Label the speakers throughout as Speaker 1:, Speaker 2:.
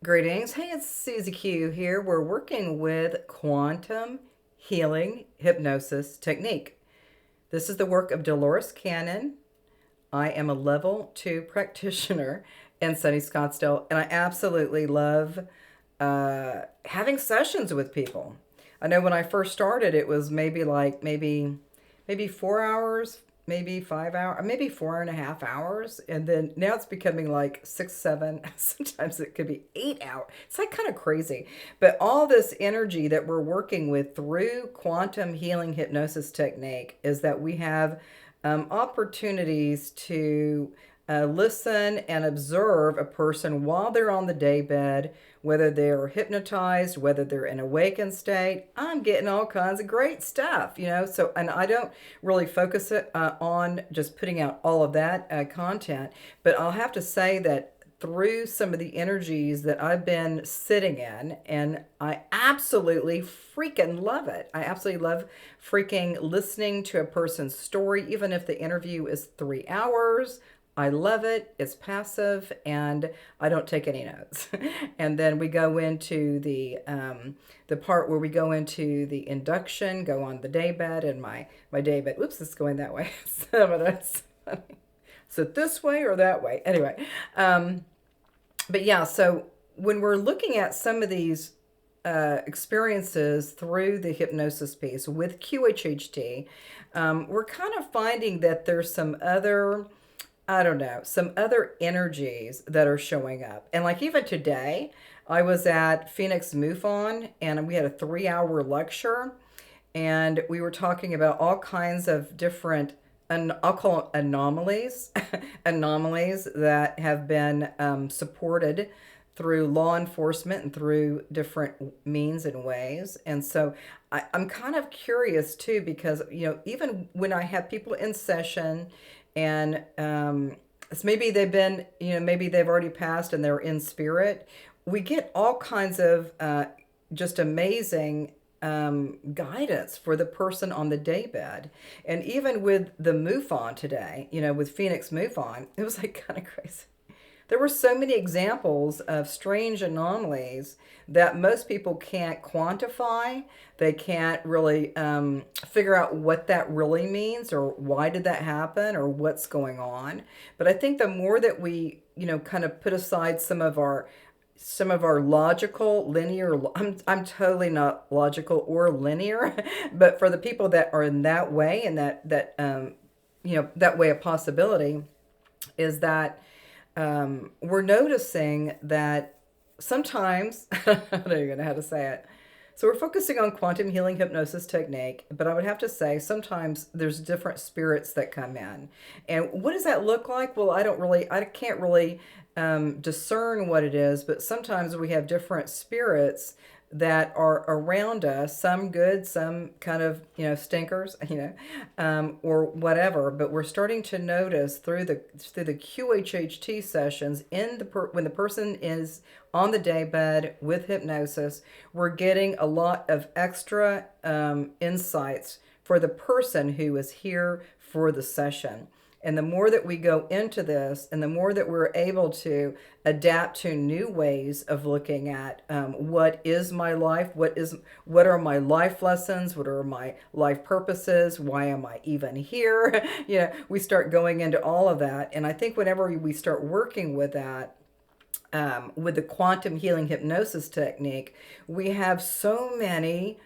Speaker 1: Greetings. Hey, it's Susie Q here. We're working with Quantum Healing Hypnosis Technique. This is the work of Dolores Cannon. I am a level 2 practitioner in sunny Scottsdale, and I absolutely love having sessions with people. I know when I first started, it was maybe 4 hours, maybe 5 hours, maybe 4.5 hours, and then now it's becoming like 6, 7. Sometimes it could be 8 hours. It's like kind of crazy, but all this energy that we're working with through quantum healing hypnosis technique is that we have opportunities to listen and observe a person while they're on the daybed, whether they're hypnotized, whether they're in awakened state. I'm getting all kinds of great stuff. So, and I don't really focus it on just putting out all of that content, but I'll have to say that through some of the energies that I've been sitting in, and I absolutely freaking love it. I absolutely love freaking listening to a person's story, even if the interview is 3 hours. I love it. It's passive, and I don't take any notes. And then we go into the part where we go into the induction, go on the daybed, and my daybed. Oops, it's going that way. So that's funny. So this way or that way. Anyway, but yeah. So when we're looking at some of these experiences through the hypnosis piece with QHHT, we're kind of finding that there's some other, I don't know, some other energies that are showing up. And like even today, I was at Phoenix MUFON and we had a 3 hour lecture, and we were talking about all kinds of different, and I'll call it anomalies, anomalies that have been supported through law enforcement and through different means and ways. And so I'm kind of curious too, because, even when I have people in session and it's maybe they've been, maybe they've already passed and they're in spirit, we get all kinds of just amazing guidance for the person on the daybed. And even with the MUFON today, with Phoenix MUFON, it was like kind of crazy. There were so many examples of strange anomalies that most people can't quantify. They can't really figure out what that really means, or why did that happen, or what's going on. But I think the more that we, kind of put aside some of our logical linear, I'm totally not logical or linear, but for the people that are in that way, and that way of possibility, is that we're noticing that sometimes I don't even know how to say it. So we're focusing on quantum healing hypnosis technique, but I would have to say sometimes there's different spirits that come in. And what does that look like? Well, I can't really discern what it is, but sometimes we have different spirits that are around us, some good, some kind of, stinkers, or whatever. But we're starting to notice through the QHHT sessions when the person is on the daybed with hypnosis, we're getting a lot of extra insights for the person who is here for the session. And the more that we go into this, and the more that we're able to adapt to new ways of looking at what is my life, what are my life lessons, what are my life purposes, why am I even here? We start going into all of that. And I think whenever we start working with that, with the quantum healing hypnosis technique, we have so many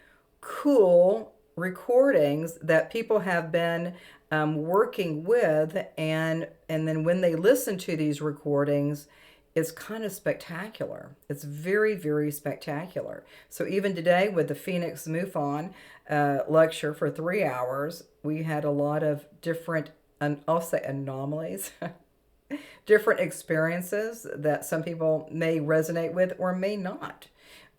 Speaker 1: cool recordings that people have been working with, and then when they listen to these recordings, it's kind of spectacular. It's very, very spectacular. So even today with the Phoenix MUFON lecture for 3 hours, we had a lot of different, I'll say anomalies, different experiences that some people may resonate with or may not.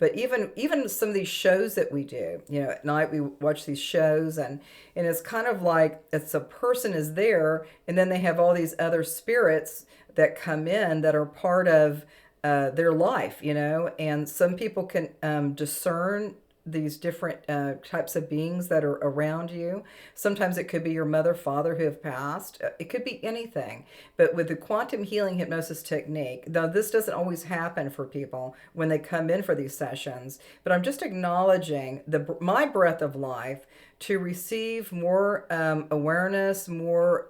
Speaker 1: But even some of these shows that we do, at night we watch these shows, and it's kind of like it's a person is there, and then they have all these other spirits that come in that are part of their life, and some people can discern these different types of beings that are around you. Sometimes it could be your mother, father who have passed. It could be anything. But with the quantum healing hypnosis technique, though this doesn't always happen for people when they come in for these sessions, but I'm just acknowledging my breath of life to receive more awareness, more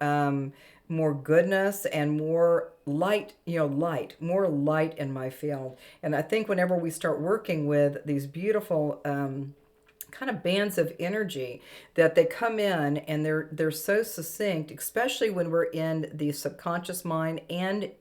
Speaker 1: goodness, and more light, more light in my field. And I think whenever we start working with these beautiful kind of bands of energy, that they come in and they're so succinct, especially when we're in the subconscious mind and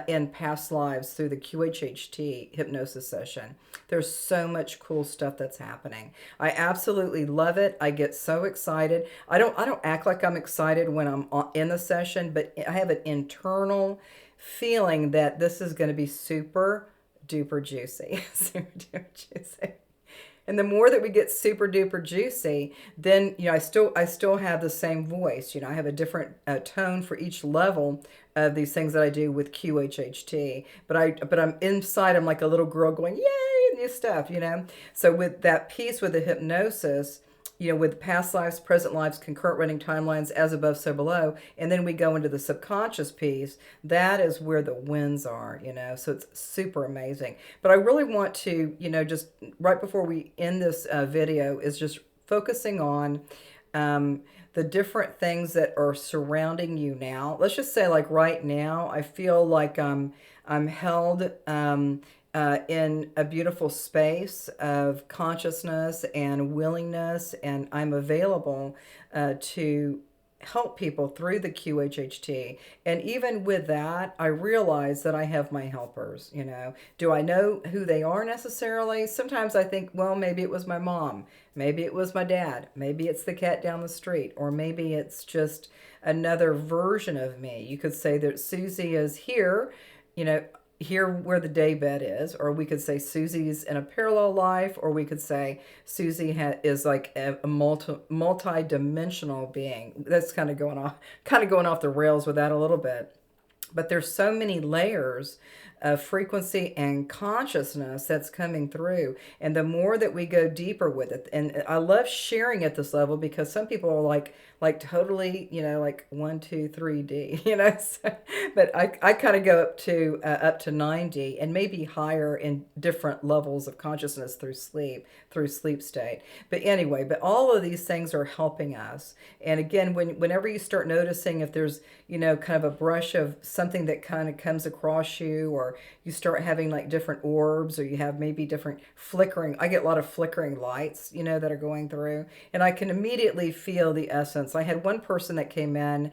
Speaker 1: in past lives through the QHHT hypnosis session. There's so much cool stuff that's happening. I absolutely love it. I get so excited. I don't act like I'm excited when I'm in the session, but I have an internal feeling that this is going to be super duper juicy. Super duper juicy. And the more that we get super duper juicy, then I still have the same voice. I have a different tone for each level of these things that I do with QHHT. But I'm inside. I'm like a little girl going, "Yay, new stuff!" So with that piece with the hypnosis, with past lives, present lives, concurrent running timelines, as above, so below, and then we go into the subconscious piece. That is where the wins are, so it's super amazing. But I really want to, just right before we end this video, is just focusing on the different things that are surrounding you now. Let's just say, like right now, I feel like I'm held in a beautiful space of consciousness and willingness, and I'm available to help people through the QHHT. And even with that, I realize that I have my helpers. Do I know who they are necessarily? Sometimes I think, well, maybe it was my mom, maybe it was my dad, maybe it's the cat down the street, or maybe it's just another version of me. You could say that Susie is here, here where the daybed is, or we could say Susie's in a parallel life, or we could say Susie is like a multi-dimensional being. That's kind of going off the rails with that a little bit. But there's so many layers of frequency and consciousness that's coming through. And the more that we go deeper with it, and I love sharing at this level, because some people are like totally, like 1, 2, 3D, so, but I kind of go up to 9D and maybe higher in different levels of consciousness through sleep state. But anyway, but all of these things are helping us. And again, whenever you start noticing if there's, kind of a brush of something that kind of comes across you, or you start having like different orbs, or you have maybe different flickering. I get a lot of flickering lights, that are going through, and I can immediately feel the essence. I had one person that came in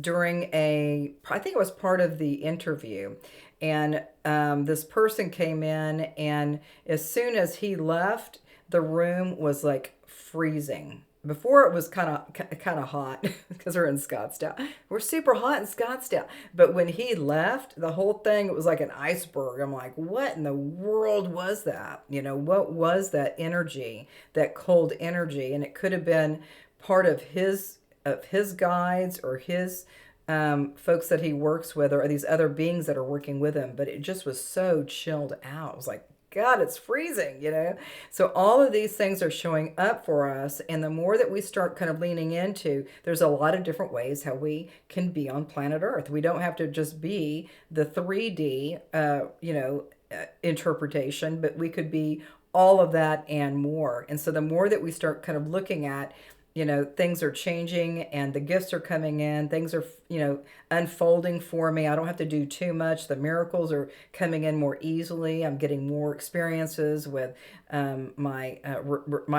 Speaker 1: during I think it was part of the interview, and this person came in, and as soon as he left, the room was like freezing. Before it was kind of hot because we're in Scottsdale. We're super hot in Scottsdale. But when he left, the whole thing, it was like an iceberg. I'm like, what in the world was that? What was that energy, that cold energy? And it could have been part of his guides, or his folks that he works with, or these other beings that are working with him. But it just was so chilled out. It was like, God, it's freezing, So all of these things are showing up for us. And the more that we start kind of leaning into, there's a lot of different ways how we can be on planet Earth. We don't have to just be the 3D, interpretation, but we could be all of that and more. And so the more that we start kind of looking at, things are changing and the gifts are coming in, things are, unfolding for me. I don't have to do too much. The miracles are coming in more easily. I'm getting more experiences with my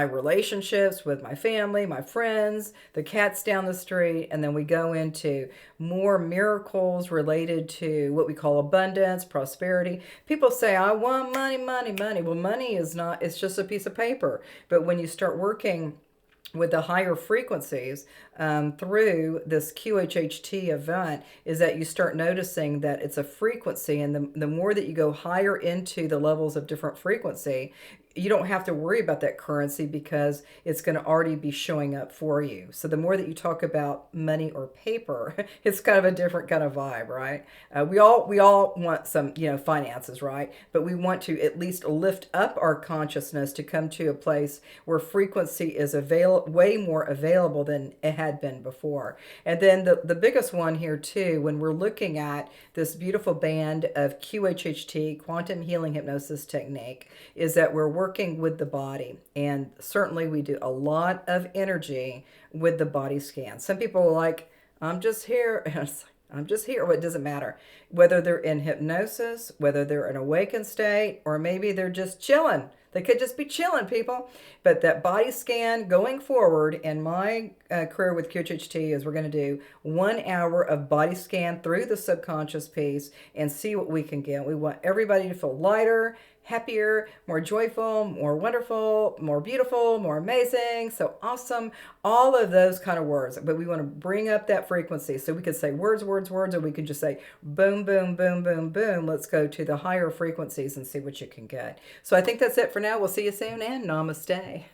Speaker 1: relationships with my family, my friends, the cats down the street. And then we go into more miracles related to what we call abundance, prosperity. People say, I want money, money, money. Well, money is not, it's just a piece of paper. But when you start working with the higher frequencies through this QHHT event is that you start noticing that it's a frequency, and the more that you go higher into the levels of different frequency, you don't have to worry about that currency because it's going to already be showing up for you. So the more that you talk about money or paper, it's kind of a different kind of vibe, right? We all want some, finances, right? But we want to at least lift up our consciousness to come to a place where frequency is way more available than it had been before. And then the biggest one here too, when we're looking at this beautiful band of QHHT, Quantum Healing Hypnosis Technique, is that we're working with the body. And certainly we do a lot of energy with the body scan. Some people are like, I'm just here. I'm just here. Well, it doesn't matter whether they're in hypnosis, whether they're in awakened state, or maybe they're just chilling. They could just be chilling, people. But that body scan going forward in my career with QHHT is we're going to do 1 hour of body scan through the subconscious piece and see what we can get. We want everybody to feel lighter, happier, more joyful, more wonderful, more beautiful, more amazing, so awesome, all of those kind of words. But we want to bring up that frequency. So we could say words, words, words, or we could just say boom, boom, boom, boom, boom. Let's go to the higher frequencies and see what you can get. So I think that's it for now. We'll see you soon, and namaste.